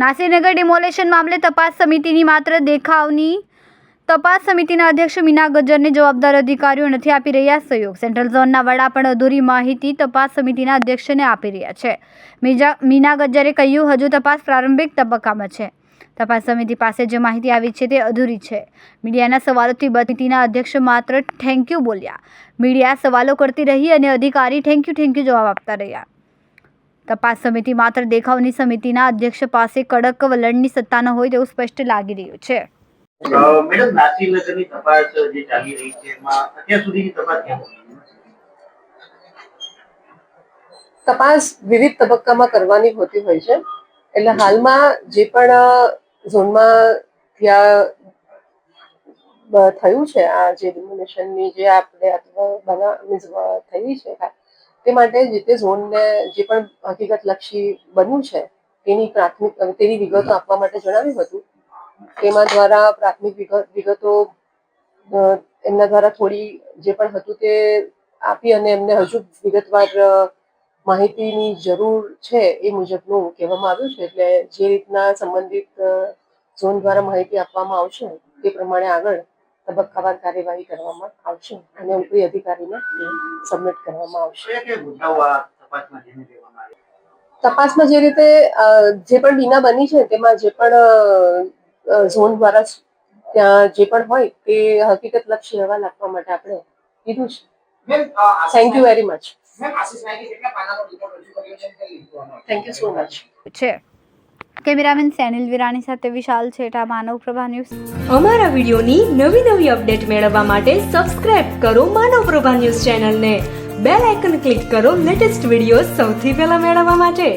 નાસીનગર demolition મામલે તપાસ સમિતિની માત્ર દેખાવની તપાસ સમિતિના અધ્યક્ષ મીના ગજ્જરને જવાબદાર અધિકારીઓ નથી આપી રહ્યા સહયોગ. સેન્ટ્રલ ઝોનના વડા પણ અધૂરી માહિતી તપાસ સમિતિના અધ્યક્ષને આપી રહ્યા છે. મીના ગજ્જરે કહ્યું, હજુ તપાસ પ્રારંભિક તબક્કામાં છે. તપાસ સમિતિ પાસે જે માહિતી આવી છે તે અધૂરી છે. મીડિયાના સવાલોથી સમિતિના અધ્યક્ષ માત્ર થેન્ક યુ બોલ્યા. મીડિયા સવાલો કરતી રહી અને અધિકારી થેન્ક યુ જવાબ આપતા રહ્યા. તપાસ સમિતિ માત્ર દેખાવની સમિતિના અધ્યક્ષ પાસે કડક વલણની સત્તા ન હોય તેવું સ્પષ્ટ લાગી રહ્યું છે. મેડમ, નાસીનગરની તપાસ જે ચાલી રહી છે એમાં અત્યાર સુધીની તપાસ કેમ રહી? તપાસ વિવિધ તબક્કામાં કરવાની હોતી હોય છે. એટલે હાલમાં જે પણ ઝોનમાં થયું છે, આ જે ડિમોલેશનની જે આપણે થઈ છે તે માટે જે તે ઝોનને જે પણ હકીકતલક્ષી બન્યું છે તેની વિગતો આપવા માટે જણાવ્યું હતું. તેમાં દ્વારા પ્રાથમિક વિગતો એમના દ્વારા થોડી જે પણ હતું તે આપી અને એમને હજુ વિગતવાર માહિતીની જરૂર છે એ મુજબનું કહેવામાં આવ્યું છે. એટલે જે રીતના સંબંધિત ઝોન દ્વારા માહિતી આપવામાં આવશે તે પ્રમાણે આગળ તબક્કાવાર કાર્યવાહી કરવામાં આવશે અને ઉપરી અધિકારીને સબમિટ કરવામાં આવશે. તપાસમાં જે રીતે જે પણ બીના બની છે તેમાં જે પણ ઝોન દ્વારા ત્યાં જે પણ હોય તે હકીકતલક્ષી અહેવાલ આપવા માટે આપણે કીધું છે. Thank you very much. Thank you so much. Cameraman Senil Virani સાથે વિશાલ છેટા, માનવ પ્રભા ન્યૂઝ. અમારા વિડીયોની નવી અપડેટ મેળવવા માટે સબસ્ક્રાઇબ કરો માનવ પ્રભા ન્યૂઝ ચેનલને. બેલ આઇકન ક્લિક કરો લેટેસ્ટ વિડીયો સૌથી પહેલા મેળવવા માટે.